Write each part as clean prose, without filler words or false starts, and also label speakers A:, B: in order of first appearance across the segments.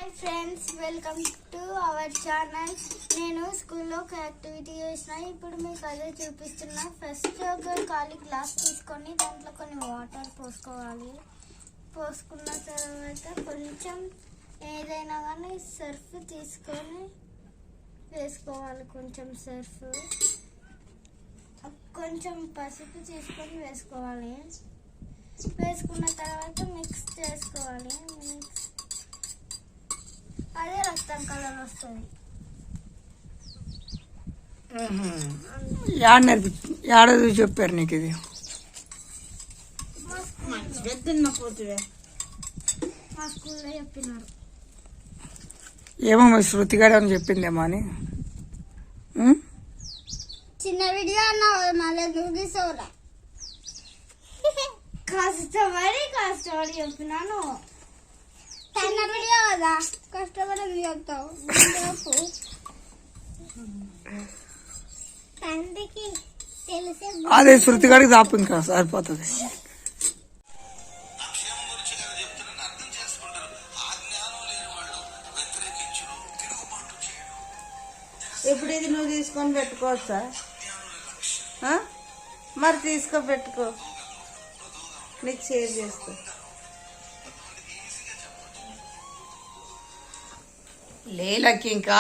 A: Hi friends, welcome to our channel. నేను స్కూల్లో ఒక యాక్టివిటీ చేసిన. ఇప్పుడు మీకు అదే చూపిస్తున్నా. ఫస్ట్ ఒక ఖాళీ గ్లాస్ తీసుకొని దాంట్లో కొన్ని వాటర్ పోసుకోవాలి. పోసుకున్న తర్వాత కొంచెం ఏదైనా కానీ సర్ఫ్ తీసుకొని వేసుకోవాలి. కొంచెం సర్ఫ్, కొంచెం పసుపు తీసుకొని వేసుకోవాలి. వేసుకున్న తర్వాత మిక్స్ చేసుకోవాలి. అదే రక్తం కలర్ వస్తుంది.
B: యాడ చెప్పారు నీకు ఇది?
A: మా స్కూల్లో చెప్పినారు.
B: ఏమో మరి శృతిగాడు అని చెప్పిందేమో అని.
A: చిన్న వీడియో అన్నావు, మళ్ళీ చూపిస్తావురా. కష్టపడి చెప్పినాను. చిన్న వీడియో కదా, కష్టపడి చెప్తావు. తండ్రికి తెలిసే
B: అదే శృతిగాడికి దాపు ఇంకా సరిపోతుంది.
C: ఇప్పుడు ఇది నువ్వు తీసుకొని పెట్టుకోవచ్చా? మరి తీసుకో, పెట్టుకో, నీకు షేర్ చేస్తా.
B: లేలకి ఇంకా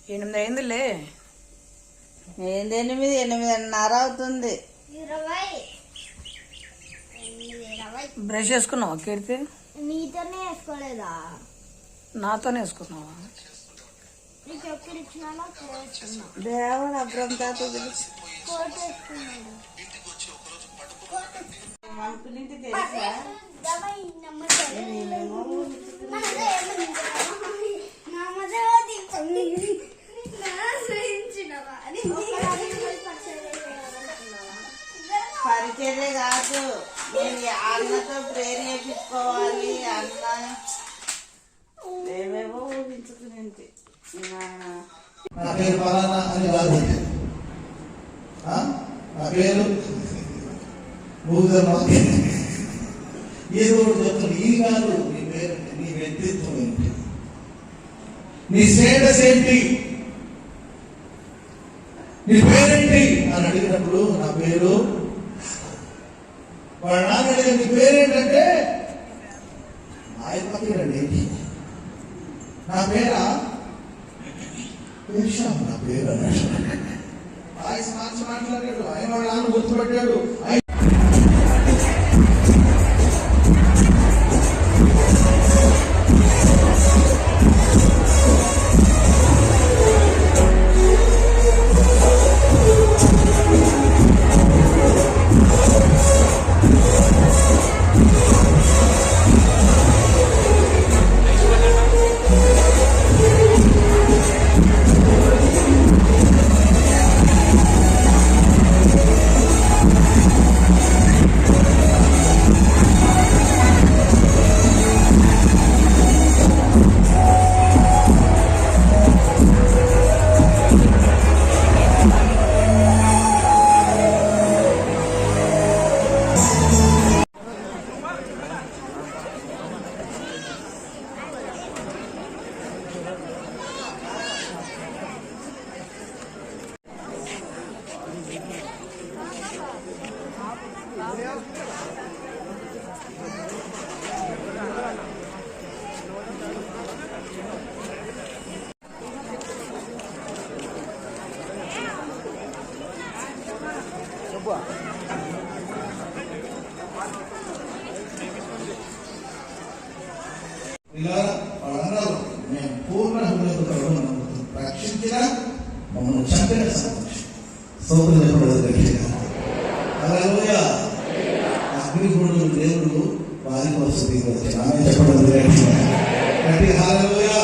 B: 8 అయిందిలే.
C: 8:30 అవుతుంది.
A: 20
B: బ్రష్ వేసుకున్నావా కీర్తి?
A: నీతోనే వేసుకోలేదా?
B: నాతోనే వేసుకున్నావా?
A: నీకు ఎప్పుడు ఇచ్చినా వేసుకున్నా.
C: దేవుడు అబ్రం తాత
A: కోట్ వేసుకున్నాడు.
C: మనకునింటి తెలుసా? పరిచర్య కాదు, నేను అన్నతో ప్రేర్ చేయించుకోవాలి అన్న ఏమేమో ఊహించుకునేంటి.
D: నా పేరు పలానా అని కాదు, నా పేరు ఏదో ఒకటి చెప్తాను. ఇది కాదు, నీ పేరు, నీ వ్యక్తిత్వం ఏంటి, నీ స్టేటస్ ఏంటి, నీ పేరేంటి అని అడిగినప్పుడు నా పేరు, వాడు నాన్న అడిగిన నీ పేరేంటంటే ఆయనకి నా పేరా నా పేరు అన్నాడు. వాయిస్ మార్చి మాట్లాడాడు. ఆయన వాళ్ళ నాన్న గుర్తుపెట్టాడు. ఇలా వాళ్ళందరూ మేము పూర్ణ హృదయంతో రక్షించిన మమ్మల్ని చంపిన స్తోత్రం చెప్పడం గట్టిగా. హల్లెలూయా. అగ్నిగుండు దేవుడు వారికి వస్తుంది ఆమె చెప్పడం గట్టిగా. హల్లెలూయా.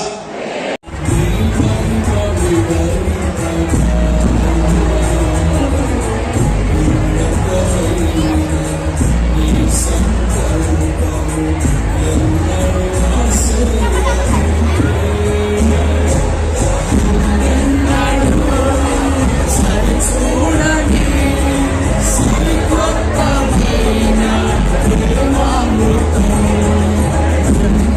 B: మాట్లాడు